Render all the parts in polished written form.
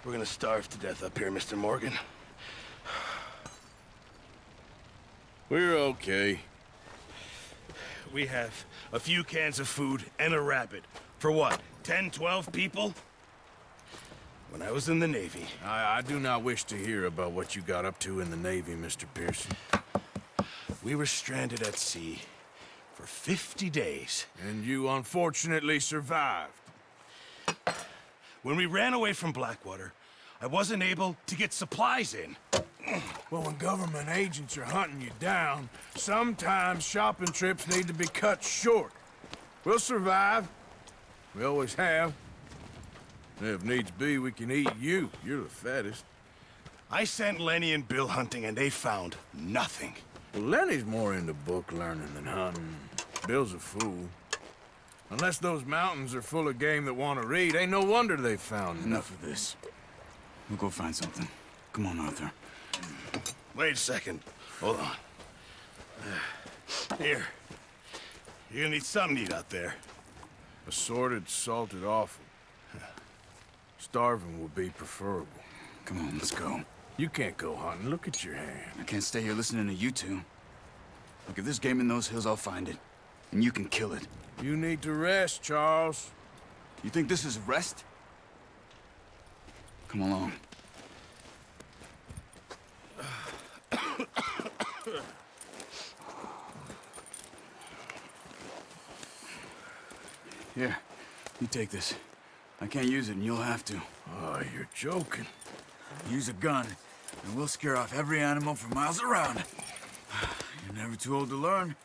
We're gonna starve to death up here, Mr. Morgan. We're okay. We have a few cans of food and a rabbit. For what, 10, 12 people? When I was in the Navy... I do not wish to hear about what you got up to in the Navy, Mr. Pearson. We were stranded at sea for 50 days. And you unfortunately survived. When we ran away from Blackwater, I wasn't able to get supplies in. Well, when government agents are hunting you down, sometimes shopping trips need to be cut short. We'll survive. We always have. And if needs be, we can eat you. You're the fattest. I sent Lenny and Bill hunting, and they found nothing. Well, Lenny's more into book learning than hunting. Bill's a fool. Unless those mountains are full of game that want to read, ain't no wonder they found Enough of this. We'll go find something. Come on, Arthur. Wait a second. Hold on. Here. You're gonna need something to eat out there. Assorted, salted offal. Starving would be preferable. Come on, let's go. You can't go hunting. Look at your hand. I can't stay here listening to you two. Look, if there's game in those hills, I'll find it. And you can kill it. You need to rest, Charles. You think this is rest? Come along. Here, you take this. I can't use it, and you'll have to. Oh, you're joking. Use a gun, and we'll scare off every animal for miles around. You're never too old to learn,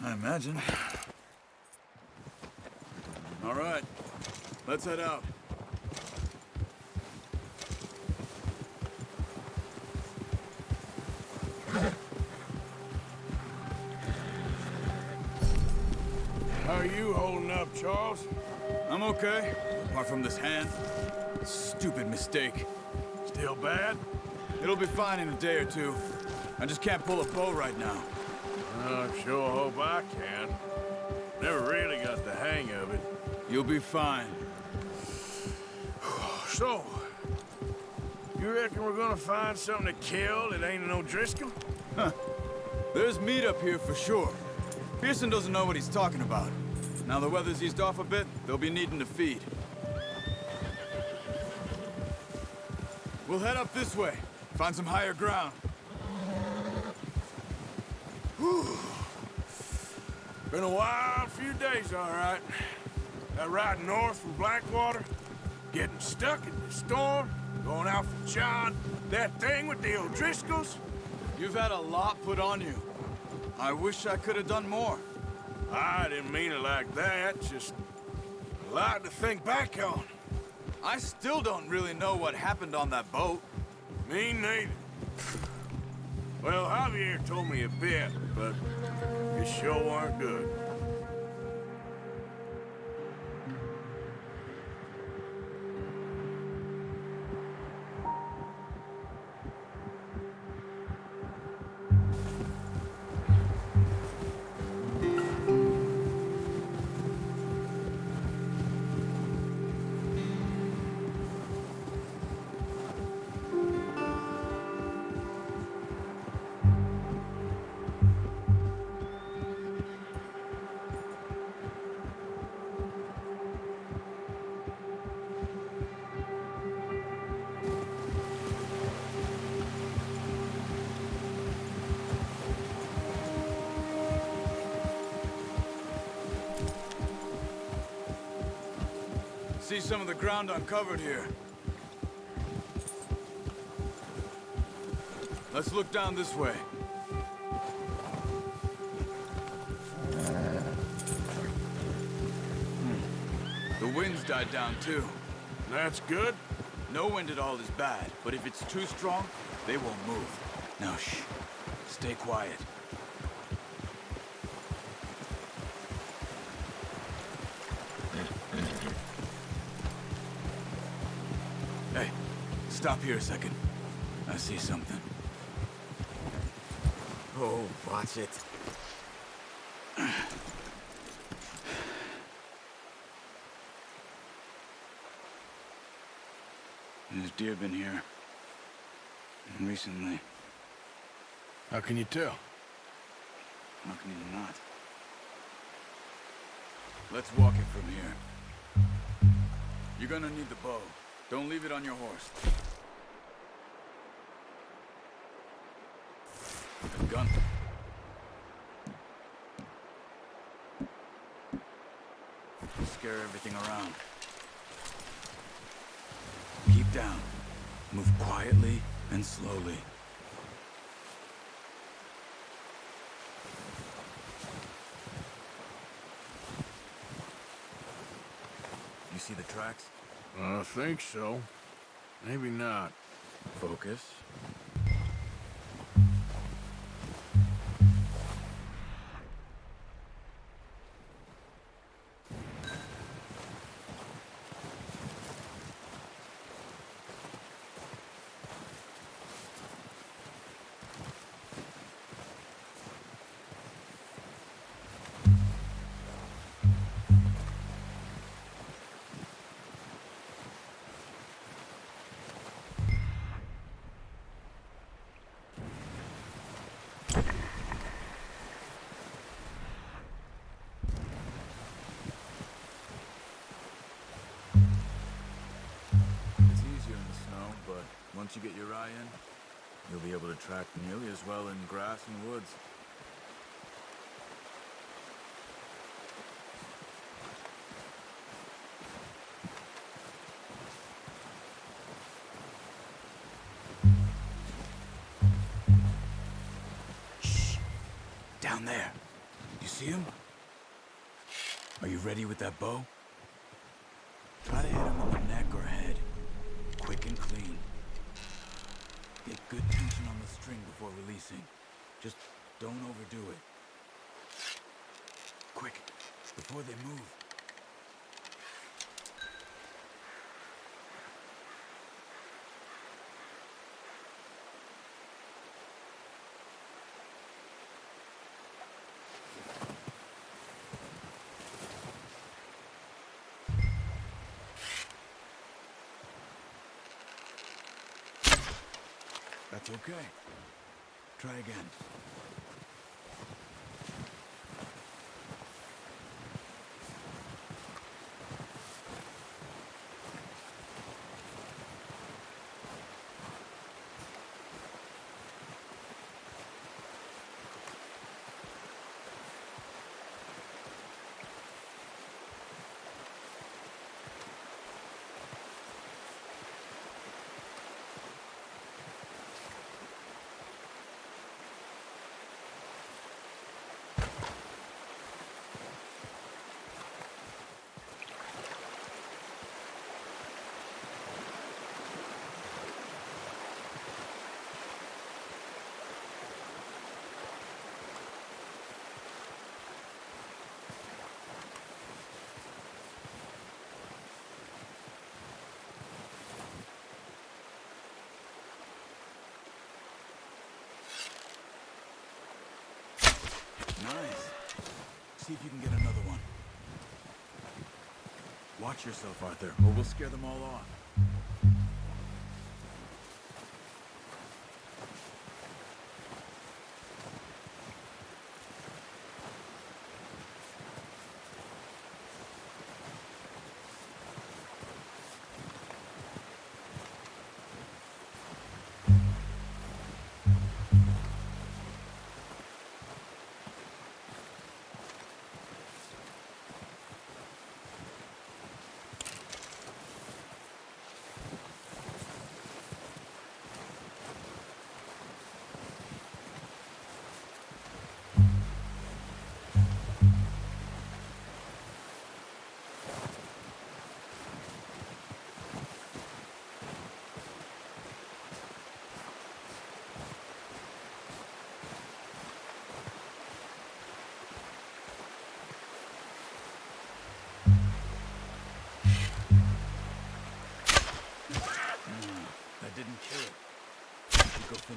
I imagine. All right, let's head out. How are you holding up, Charles? I'm okay, apart from this hand. Stupid mistake. Still bad? It'll be fine in a day or two. I just can't pull a bow right now. I sure hope I can. Never really got the hang of it. You'll be fine. So, you reckon we're gonna find something to kill that ain't no Driscoll? Huh. There's meat up here for sure. Pearson doesn't know what he's talking about. Now the weather's eased off a bit, they'll be needing to feed. We'll head up this way, find some higher ground. Whew. Been a wild few days, all right. That ride north from Blackwater, getting stuck in the storm, going out for John, that thing with the O'Driscolls. You've had a lot put on you. I wish I could have done more. I didn't mean it like that, just a lot to think back on. I still don't really know what happened on that boat. Me neither. Well, Javier told me a bit, but it sure weren't good. See some of the ground uncovered here. Let's look down this way. The wind's died down too. That's good. No wind at all is bad, but if it's too strong, they won't move. Now shh. Stay quiet. Hey, Stop here a second. I see something. Oh, watch it. There's deer been here. Recently. How can you tell? How can you not? Let's walk it from here. You're gonna need the bow. Don't leave it on your horse. A gun. Scare everything around. Keep down. Move quietly and slowly. You see the tracks? I think so. Maybe not. Focus. It's easier in the snow, but once you get your eye in, you'll be able to track nearly as well in grass and woods. Shh! Down there. You see him? Are you ready with that bow? Try to hit him in the neck or head. Quick and clean. Get good tension on the string before releasing. Just don't overdo it. Quick, before they move. That's okay. Try again. Nice. See if you can get another one. Watch yourself, Arthur, or we'll scare them all off.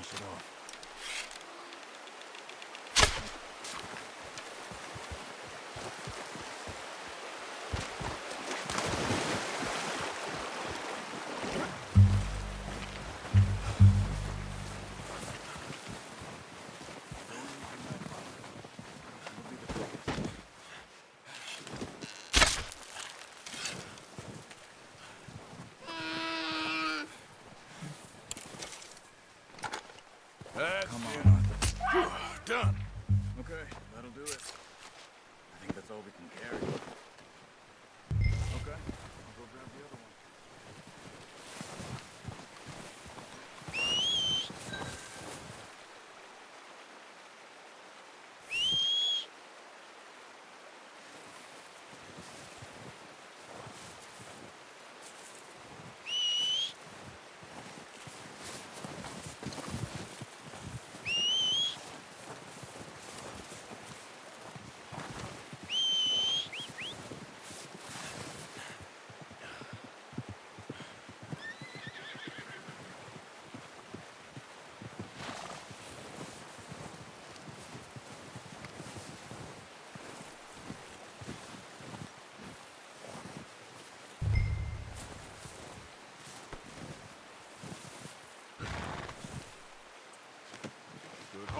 finish it off. Come on, Arthur. Done. Okay, that'll do it. I think that's all we can carry. Okay, I'll go grab the other one.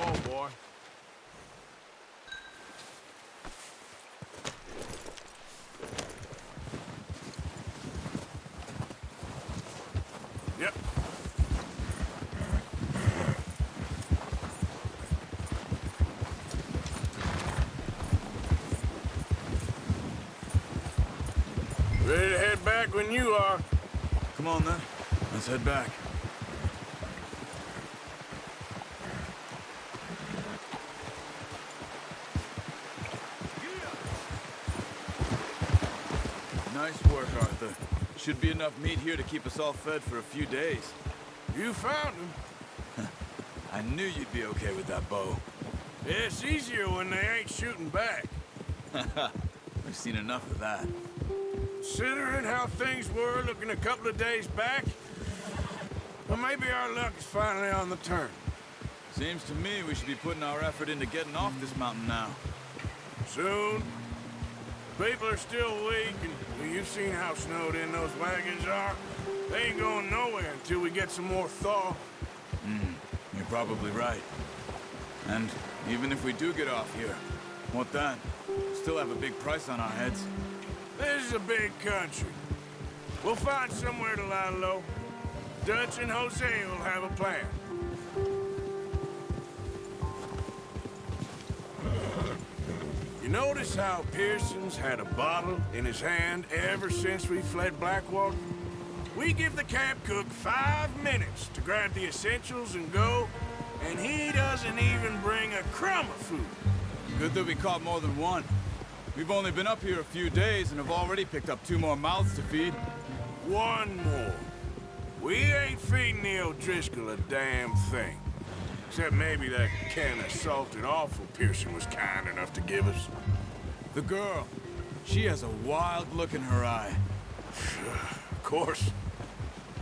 Oh, boy. Yep. Ready to head back when you are. Come on then, let's head back. Nice work, Arthur. Should be enough meat here to keep us all fed for a few days. You found him. I knew you'd be okay with that bow. It's easier when they ain't shooting back. We've seen enough of that. Considering how things were looking a couple of days back, well, maybe our luck is finally on the turn. Seems to me we should be putting our effort into getting off this mountain now. Soon. People are still weak, and well, you've seen how snowed in those wagons are. They ain't going nowhere until we get some more thaw. You're probably right. And even if we do get off here, what then? Still have a big price on our heads. This is a big country. We'll find somewhere to lie low. Dutch and Jose will have a plan. You notice how Pearson's had a bottle in his hand ever since we fled Blackwater? We give the camp cook 5 minutes to grab the essentials and go, and he doesn't even bring a crumb of food. Good that we caught more than one. We've only been up here a few days and have already picked up 2 more mouths to feed. One more. We ain't feeding the O'Driscoll a damn thing. Except maybe that can of salted offal Pearson was kind enough to give us. The girl, she has a wild look in her eye. Of course.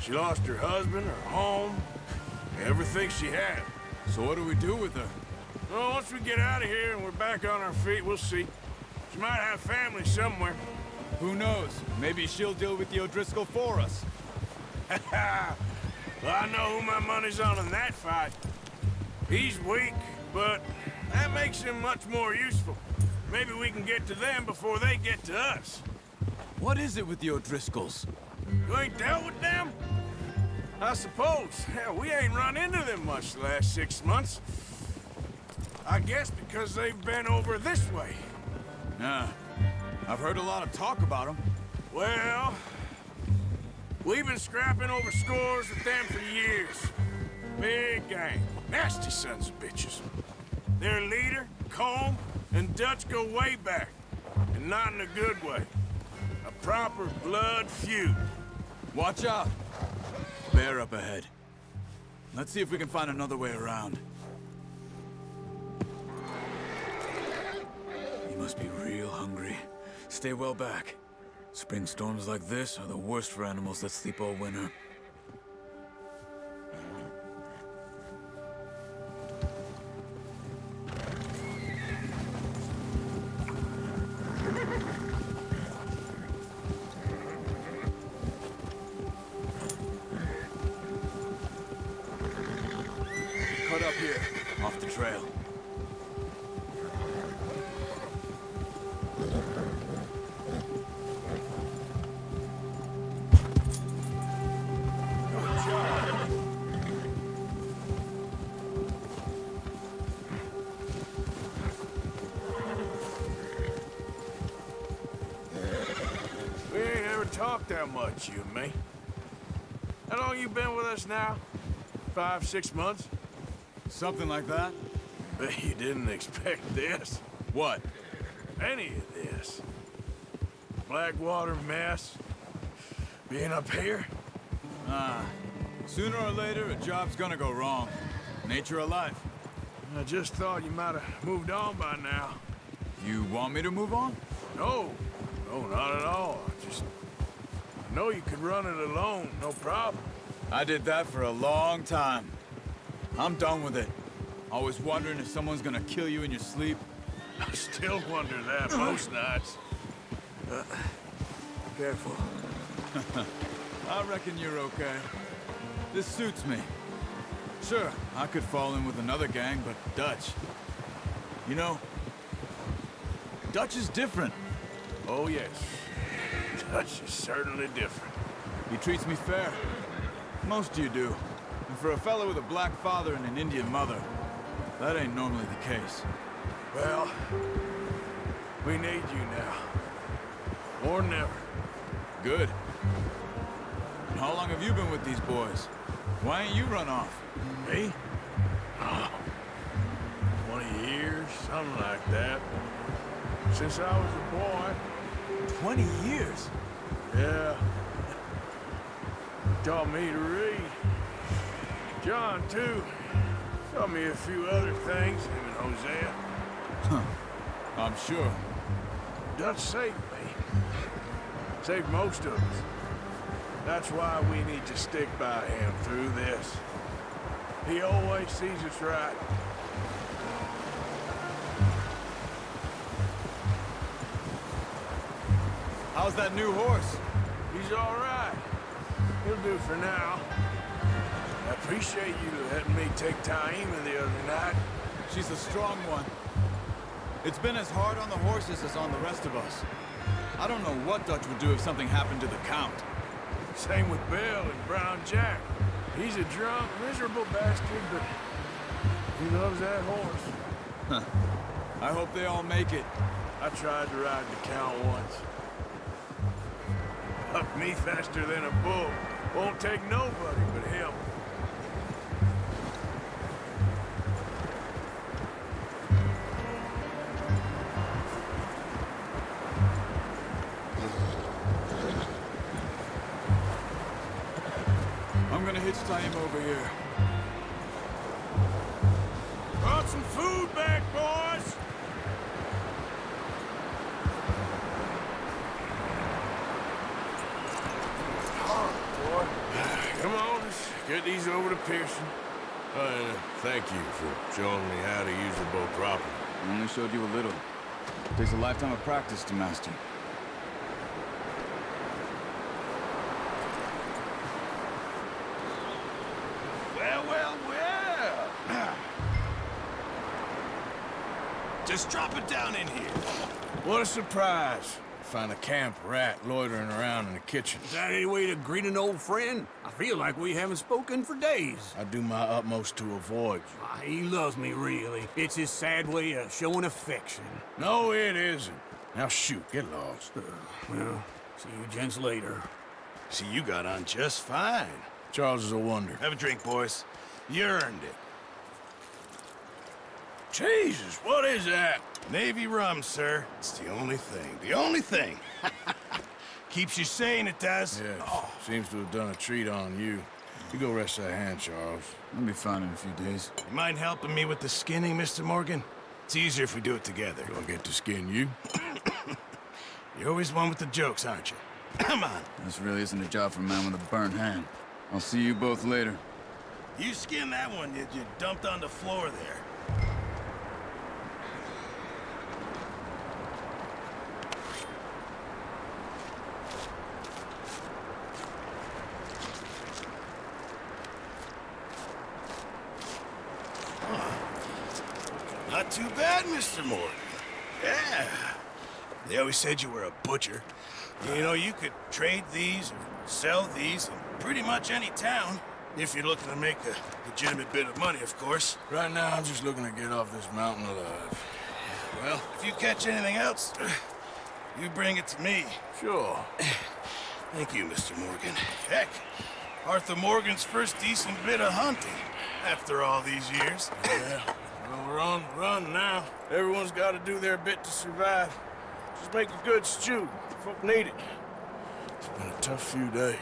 She lost her husband, her home, everything she had. So what do we do with her? Well, once we get out of here and we're back on our feet, we'll see. She might have family somewhere. Who knows? Maybe she'll deal with the O'Driscoll for us. Well, I know who my money's on in that fight. He's weak, but that makes him much more useful. Maybe we can get to them before they get to us. What is it with the O'Driscolls? You ain't dealt with them? I suppose. Hell, we ain't run into them much the last 6 months. I guess because they've been over this way. Nah. I've heard a lot of talk about them. Well, we've been scrapping over scores with them for years. Big gang. Nasty sons of bitches. Their leader, Combe, and Dutch go way back. And not in a good way. A proper blood feud. Watch out! Bear up ahead. Let's see if we can find another way around. You must be real hungry. Stay well back. Spring storms like this are the worst for animals that sleep all winter. talked that much, you and me. How long you been with us now? 5, 6 months? Something like that? Bet you didn't expect this. What? Any of this. Blackwater mess. Being up here. Sooner or later, a job's gonna go wrong. Nature of life. I just thought you might have moved on by now. You want me to move on? No, not at all. I know you could run it alone, no problem. I did that for a long time. I'm done with it. Always wondering if someone's gonna kill you in your sleep. I still wonder that most nights. Careful. I reckon you're okay. This suits me. Sure, I could fall in with another gang, but Dutch... You know, Dutch is different. Oh, yes. Dutch is certainly different. He treats me fair. Most of you do. And for a fellow with a black father and an Indian mother, that ain't normally the case. Well, we need you now. More than ever. Good. And how long have you been with these boys? Why ain't you run off? Me? Oh, 20 years, something like that. Since I was a boy. 20 years? Yeah. Taught me to read. John, too. Taught me a few other things, him and Hosea. Huh. I'm sure. Dutch saved me. Saved most of us. That's why we need to stick by him through this. He always sees us right. How's that new horse? He's all right. He'll do for now. I appreciate you letting me take Taima the other night. She's a strong one. It's been as hard on the horses as on the rest of us. I don't know what Dutch would do if something happened to the Count. Same with Bill and Brown Jack. He's a drunk, miserable bastard, but he loves that horse. Huh. I hope they all make it. I tried to ride the Count once. Up me faster than a bull. Won't take nobody but him. I'm gonna hitch time over here. Brought some food back, boys! Come on, let's get these over to Pearson. Thank you for showing me how to use the bow properly. I only showed you a little. Takes a lifetime of practice to master. Well. Just drop it down in here. What a surprise. Find a camp rat loitering around in the kitchen. Is that any way to greet an old friend? I feel like we haven't spoken for days. I do my utmost to avoid you. He loves me, really. It's his sad way of showing affection. No, it isn't. Now shoot, get lost. Well, see you gents later. See, you got on just fine. Charles is a wonder. Have a drink, boys. You earned it. Jesus, what is that? Navy rum, sir. It's the only thing. The only thing. Keeps you sane, it does. Yes, seems to have done a treat on you. You go rest that hand, Charles. I'll be fine in a few days. You mind helping me with the skinning, Mr. Morgan? It's easier if we do it together. Do I get to skin you? You're always one with the jokes, aren't you? Come on. This really isn't a job for a man with a burnt hand. I'll see you both later. You skinned that one you dumped on the floor there. Not too bad, Mr. Morgan. Yeah. They always said you were a butcher. You know, you could trade these or sell these in pretty much any town. If you're looking to make a legitimate bit of money, of course. Right now, I'm just looking to get off this mountain alive. Well, if you catch anything else, you bring it to me. Sure. Thank you, Mr. Morgan. Heck, Arthur Morgan's first decent bit of hunting after all these years. Yeah, well, we're on the run now. Everyone's got to do their bit to survive. Just make a good stew. Folk need it. It's been a tough few days.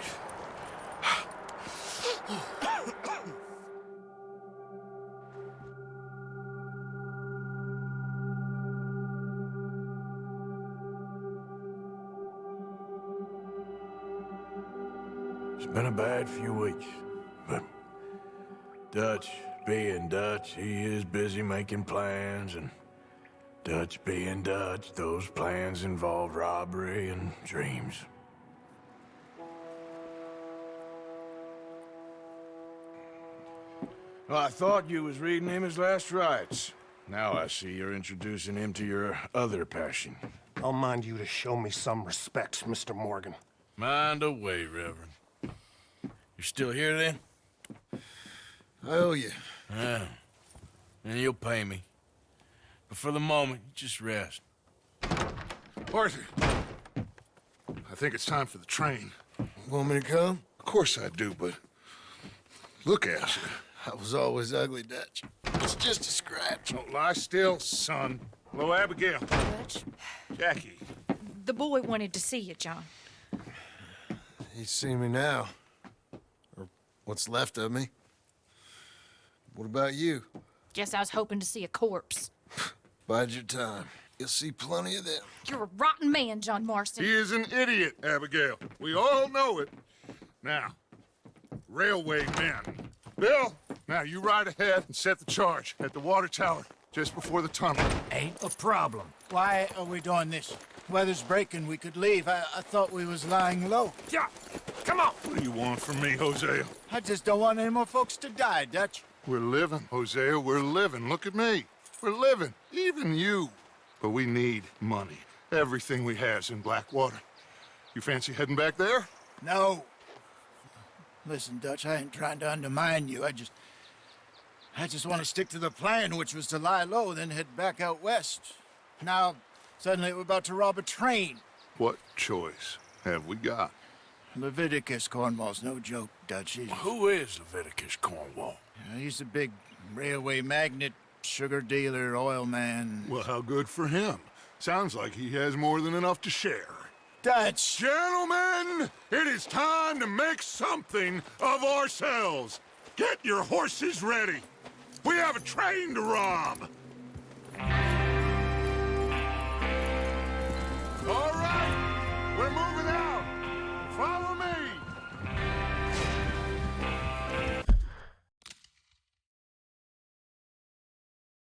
It's been a bad few weeks, but Dutch being Dutch, he is busy making plans, and Dutch being Dutch, those plans involve robbery and dreams. Well, I thought you was reading him his last rites. Now I see you're introducing him to your other passion. I'll mind you to show me some respect, Mr. Morgan. Mind away, Reverend. You're still here, then? I owe you. Yeah. And you'll pay me. But for the moment, just rest. Arthur, I think it's time for the train. Want me to come? Of course I do, but look at you. I was always ugly, Dutch. It's just a scratch. Don't lie still, son. Hello, Abigail. Dutch, Jackie. the boy wanted to see you, John. He's seen me now. Or what's left of me. What about you? Guess I was hoping to see a corpse. Bide your time. You'll see plenty of them. You're a rotten man, John Marston. He is an idiot, Abigail. We all know it. Now, railway men. Bill, now you ride ahead and set the charge at the water tower just before the tunnel. Ain't a problem. Why are we doing this? Weather's breaking. We could leave. I thought we was lying low. Yeah, come on. What do you want from me, Hosea? I just don't want any more folks to die, Dutch. We're living, Hosea. We're living. Look at me. We're living. Even you. But we need money. Everything we has in Blackwater. You fancy heading back there? No. Listen, Dutch, I ain't trying to undermine you. I just want to stick to the plan, which was to lie low, then head back out west. Now, suddenly we're about to rob a train. What choice have we got? Leviticus Cornwall's no joke, Dutch. Who is Leviticus Cornwall? He's a big railway magnate, sugar dealer, oil man. Well, how good for him. Sounds like he has more than enough to share. Dutch! Gentlemen, it is time to make something of ourselves. Get your horses ready. We have a train to rob.